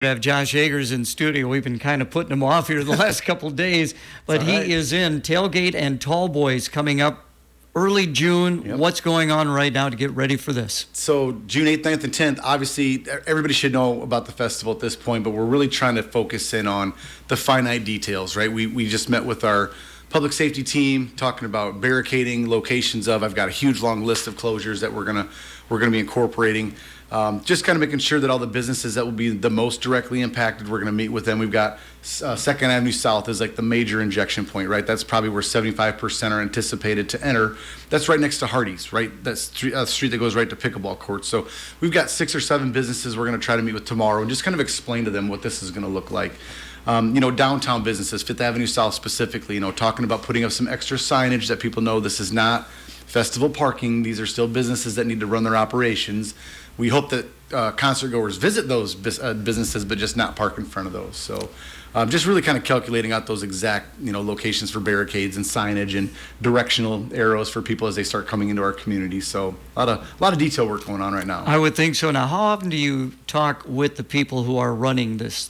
have Josh Agers in studio. We've been kind of putting him off here the last couple of days, but he is in Tailgate N Tallboys coming up early June. Yep. What's going on right now to get ready for this? So June 8th, 9th, and 10th, obviously everybody should know about the festival at this point, but we're really trying to focus in on the finite details, right? We just met with our public safety team talking about barricading locations of. I've got a huge long list of closures that we're gonna be incorporating. Just kind of making sure that all the businesses that will be the most directly impacted, we're going to meet with them. We've got 2nd Avenue South is like the major injection point, right? That's probably where 75% are anticipated to enter. That's right next to Hardee's, right? That's a street that goes right to pickleball courts. So we've got 6 or 7 businesses we're going to try to meet with tomorrow and just kind of explain to them what this is going to look like. Downtown businesses, 5th Avenue South specifically, talking about putting up some extra signage that people know this is not festival parking. These are still businesses that need to run their operations. We hope that concert goers visit those businesses, but just not park in front of those. So just really kind of calculating out those exact, locations for barricades and signage and directional arrows for people as they start coming into our community. So a lot of detail work going on right now. I would think so. Now, how often do you talk with the people who are running this?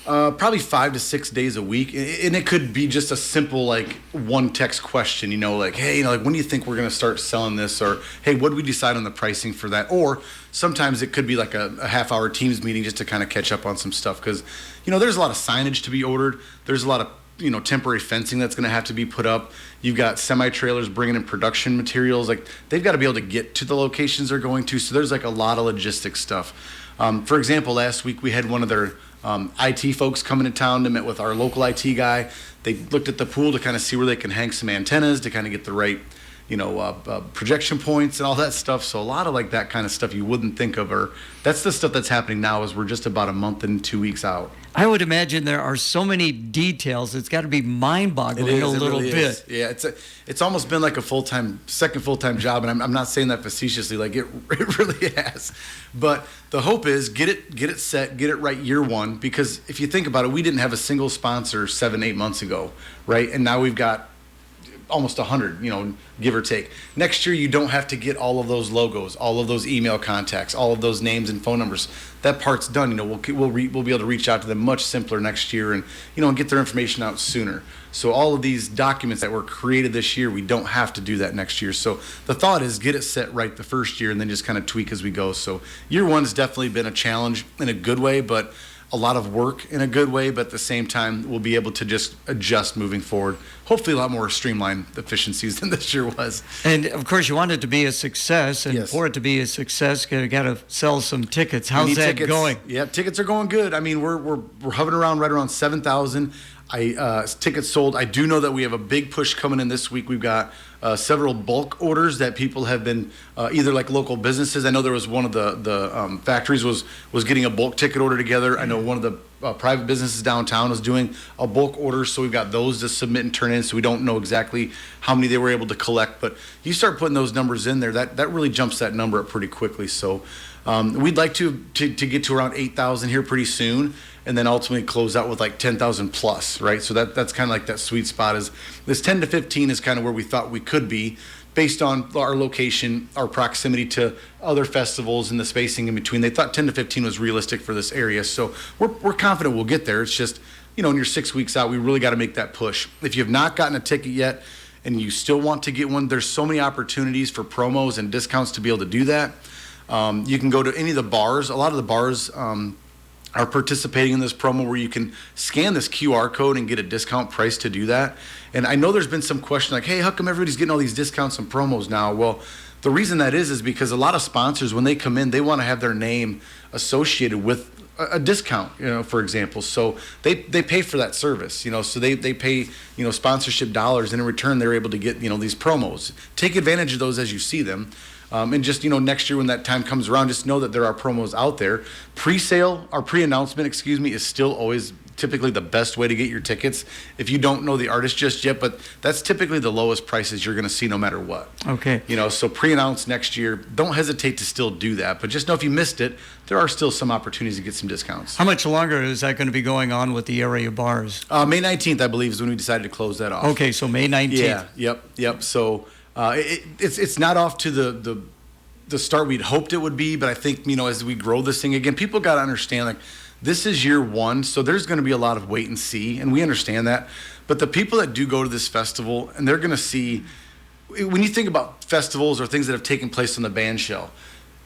Probably 5 to 6 days a week, and it could be just a simple one text question, hey, when do you think we're going to start selling this, or hey, what did we decide on the pricing for that? Or sometimes it could be like a half-hour Teams meeting just to kind of catch up on some stuff, because there's a lot of signage to be ordered. There's a lot of temporary fencing that's going to have to be put up. You've got semi-trailers bringing in production materials. They've got to be able to get to the locations they're going to. So there's a lot of logistics stuff. For example, last week we had one of their IT folks coming to town to meet with our local IT guy. They looked at the pool to kind of see where they can hang some antennas to kind of get the right, projection points and all that stuff. So a lot of that kind of stuff you wouldn't think of, or that's the stuff that's happening now as we're just about a month and 2 weeks out. I would imagine there are so many details. It's got to be mind-boggling a little bit. Yeah, it's almost been like a second full-time job, and I'm not saying that facetiously. It really has. But the hope is get it set, get it right year one. Because if you think about it, we didn't have a single sponsor 7-8 months ago, right? And now we've got almost 100, give or take. Next year, you don't have to get all of those logos, all of those email contacts, all of those names and phone numbers. That part's done. We'll be able to reach out to them much simpler next year, and and get their information out sooner. So all of these documents that were created this year, we don't have to do that next year. So the thought is get it set right the first year, and then just kind of tweak as we go. So year one has definitely been a challenge in a good way, but a lot of work in a good way, but at the same time, we'll be able to just adjust moving forward. Hopefully a lot more streamlined efficiencies than this year was. And of course, you want it to be a success, and yes. For it to be a success, you got to sell some tickets. How's that going? Yeah, tickets are going good. I mean, we're hovering around right around 7,000. Tickets sold. I do know that we have a big push coming in this week. We've got several bulk orders that people have been either local businesses. I know there was one of the factories was getting a bulk ticket order together. I know one of the private businesses downtown was doing a bulk order, so we've got those to submit and turn in. So we don't know exactly how many they were able to collect, but you start putting those numbers in there, that really jumps that number up pretty quickly. So we'd like to get to around 8,000 here pretty soon, and then ultimately close out with 10,000 plus, right? So that's kind of that sweet spot. Is this 10 to 15 is kind of where we thought we could be based on our location, our proximity to other festivals and the spacing in between. They thought 10 to 15 was realistic for this area. So we're confident we'll get there. It's just, in your 6 weeks out, we really got to make that push. If you have not gotten a ticket yet and you still want to get one, there's so many opportunities for promos and discounts to be able to do that. You can go to any of the bars. A lot of the bars are participating in this promo where you can scan this QR code and get a discount price to do that. And I know there's been some question hey, how come everybody's getting all these discounts and promos now? Well, the reason that is because a lot of sponsors, when they come in, they want to have their name associated with a discount, for example. So they pay for that service, so they pay, sponsorship dollars, and in return, they're able to get, these promos. Take advantage of those as you see them. And just, next year when that time comes around, just know that there are promos out there. Pre-announcement, is still always typically the best way to get your tickets if you don't know the artist just yet, but that's typically the lowest prices you're going to see no matter what. Okay. So pre-announce next year. Don't hesitate to still do that, but just know if you missed it, there are still some opportunities to get some discounts. How much longer is that going to be going on with the area bars? May 19th, I believe, is when we decided to close that off. Okay, so May 19th. Yeah, yep. So it's not off to the start we'd hoped it would be, but I think as we grow this thing again, people got to understand This is year one, so there's going to be a lot of wait and see, and we understand that. But the people that do go to this festival, and they're going to see, when you think about festivals or things that have taken place on the band shell,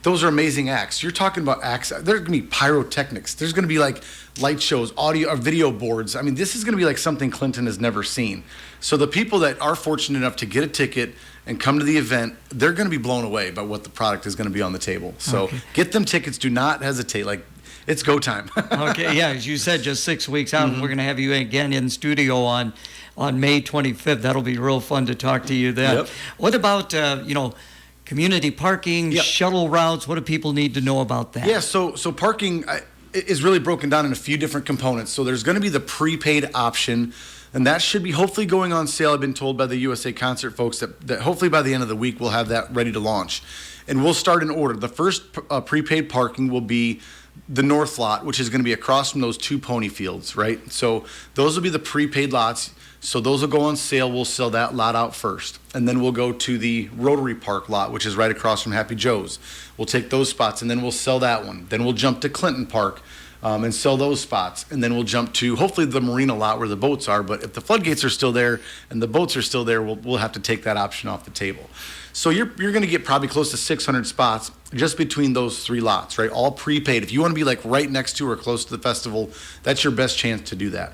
those are amazing acts. You're talking about acts. There's going to be pyrotechnics. There's going to be like light shows, audio or video boards. I mean, this is going to be like something Clinton has never seen. So the people that are fortunate enough to get a ticket and come to the event, they're going to be blown away by what the product is going to be on the table. So get them tickets. Do not hesitate. Like, it's go time. Okay, yeah, as you said, just 6 weeks out, and we're going to have you again in studio on May 25th. That'll be real fun to talk to you then. What about, community parking, shuttle routes? What do people need to know about that? Yeah, so parking is really broken down in a few different components. So there's going to be the prepaid option, and that should be hopefully going on sale. I've been told by the USA Concert folks that hopefully by the end of the week we'll have that ready to launch. And we'll start in order. The first prepaid parking will be the north lot, which is going to be across from those 2 pony fields, right? So those will be the prepaid lots. So those will go on sale. We'll sell that lot out first. And then we'll go to the Rotary Park lot, which is right across from Happy Joe's. We'll take those spots, and then we'll sell that one. Then we'll jump to Clinton Park and sell those spots. And then we'll jump to, hopefully, the marina lot where the boats are. But if the floodgates are still there and the boats are still there, we'll have to take that option off the table. So you're going to get probably close to 600 spots just between those 3 lots, right? All prepaid. If you want to be like right next to or close to the festival, that's your best chance to do that.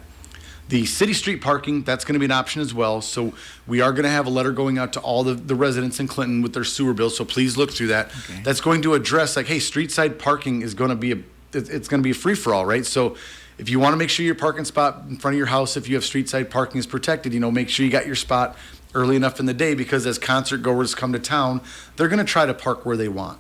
The city street parking, that's going to be an option as well. So we are going to have a letter going out to all the residents in Clinton with their sewer bills. So please look through that. Okay. That's going to address like, hey, street side parking is going to be it's going to be a free for all, right? So if you want to make sure your parking spot in front of your house, if you have street side parking, is protected, make sure you got your spot early enough in the day, because as concert goers come to town, they're going to try to park where they want.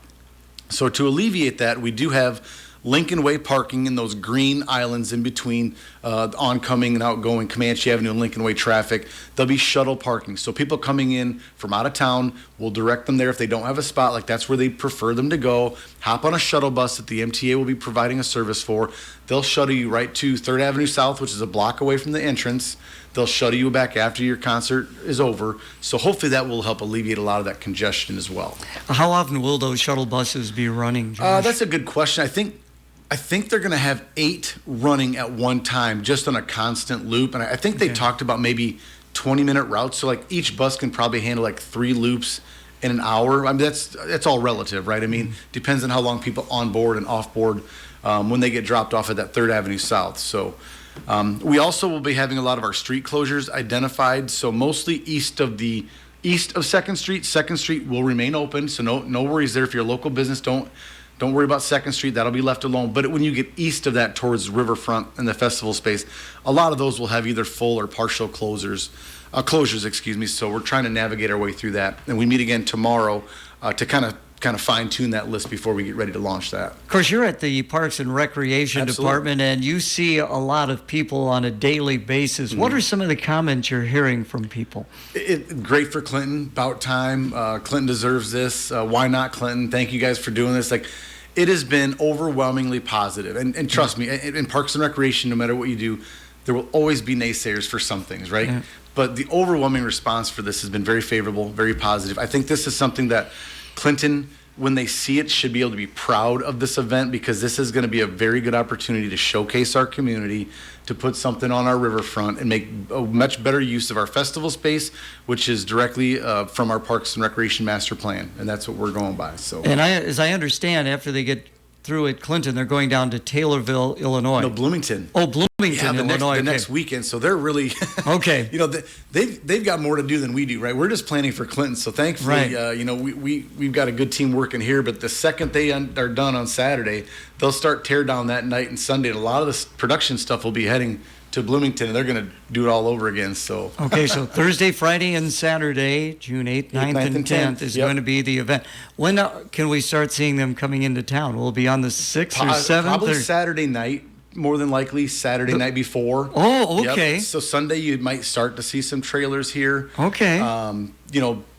So to alleviate that, we do have Lincoln Way parking in those green islands in between oncoming and outgoing Comanche Avenue and Lincoln Way traffic. There'll be shuttle parking. So people coming in from out of town, we'll direct them there if they don't have a spot, like that's where they prefer them to go. Hop on a shuttle bus that the MTA will be providing a service for. They'll shuttle you right to 3rd Avenue South, which is a block away from the entrance. They'll shuttle you back after your concert is over. So hopefully that will help alleviate a lot of that congestion as well. How often will those shuttle buses be running, Josh? That's a good question. I think they're going to have 8 running at one time, just on a constant loop. And I think they talked about maybe 20-minute routes. So like each bus can probably handle like 3 loops in an hour. I mean, that's all relative, right? I mean, depends on how long people on board and off board when they get dropped off at that 3rd Avenue South. So we also will be having a lot of our street closures identified. So mostly east of 2nd Street. 2nd Street will remain open. So no worries there. If you're a local business, don't worry about 2nd Street. That'll be left alone. But when you get east of that towards Riverfront and the festival space, a lot of those will have either full or partial closures. So we're trying to navigate our way through that. And we meet again tomorrow to kind of fine-tune that list before we get ready to launch that. Of course, you're at the Parks and Recreation Department, and you see a lot of people on a daily basis. What are some of the comments you're hearing from people? Great for Clinton. About time. Clinton deserves this. Why not Clinton? Thank you guys for doing this. It has been overwhelmingly positive. And trust me, in Parks and Recreation, no matter what you do, there will always be naysayers for some things, right? Yeah. But the overwhelming response for this has been very favorable, very positive. I think this is something that Clinton, when they see it, should be able to be proud of this event, because this is going to be a very good opportunity to showcase our community, to put something on our riverfront and make a much better use of our festival space, which is directly from our Parks and Recreation Master Plan, and that's what we're going by. So, and as I understand, after they get through at Clinton, they're going down to Taylorville, Illinois. No, Bloomington. Oh, Bloomington, Illinois. The next weekend. So they're really okay. They've got more to do than we do, right? We're just planning for Clinton. So thankfully, we've got a good team working here. But the second they are done on Saturday, they'll start tear down that night and Sunday. And a lot of this production stuff will be heading to Bloomington, and they're going to do it all over again. So okay, so Thursday, Friday, and Saturday, June 8th, 9th, and 10th is going to be the event. When can we start seeing them coming into town? Will it be on the 6th or 7th? Probably Saturday night, more than likely Saturday night before. Oh, okay. Yep. So Sunday you might start to see some trailers here. Okay.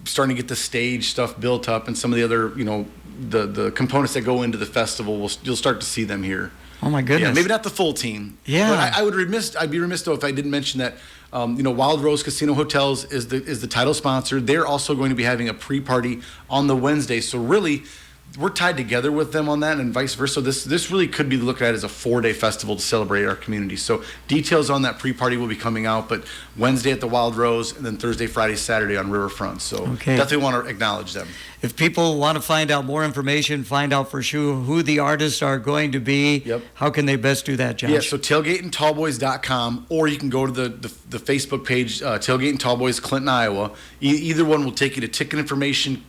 Starting to get the stage stuff built up, and some of the other, the components that go into the festival, you'll start to see them here. Oh my goodness! Yeah, maybe not the full team. Yeah, but I'd be remiss though if I didn't mention that. Wild Rose Casino Hotels is the title sponsor. They're also going to be having a pre-party on the Wednesday. So really, we're tied together with them on that, and vice versa. This really could be looked at as a 4-day festival to celebrate our community. So details on that pre-party will be coming out, but Wednesday at the Wild Rose, and then Thursday, Friday, Saturday on Riverfront. So definitely want to acknowledge them. If people want to find out more information, find out for sure who the artists are going to be, how can they best do that, Josh? Yeah, so tailgateandtallboys.com, or you can go to the Facebook page, Tailgate and Tallboys, Clinton, Iowa. Either one will take you to ticket information.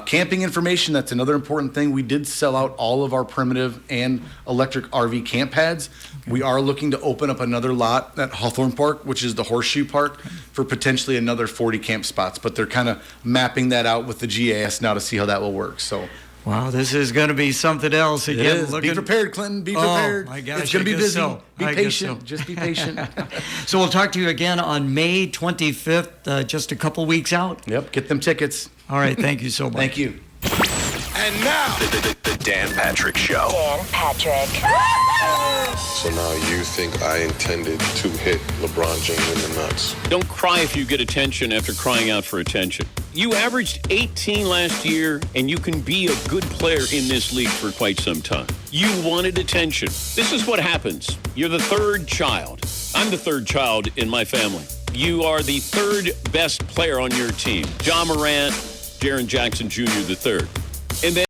Camping information, that's another important thing. We did sell out all of our primitive and electric RV camp pads. We are looking to open up another lot at Hawthorne Park, which is the Horseshoe Park, for potentially another 40 camp spots. But they're kind of mapping that out with the GAS now to see how that will work. So. Wow, this is going to be something else. Again, it is. Be prepared, Clinton. Be prepared. Oh, my gosh, it's going to be busy. So. Be patient. Just be patient. So we'll talk to you again on May 25th, just a couple weeks out. Yep, get them tickets. All right, thank you so much. Thank you. And now, the Dan Patrick Show. Dan Patrick. So now you think I intended to hit LeBron James in the nuts? Don't cry if you get attention after crying out for attention. You averaged 18 last year, and you can be a good player in this league for quite some time. You wanted attention. This is what happens. You're the third child. I'm the third child in my family. You are the third best player on your team. John Morant, Jaren Jackson Jr. the third. And then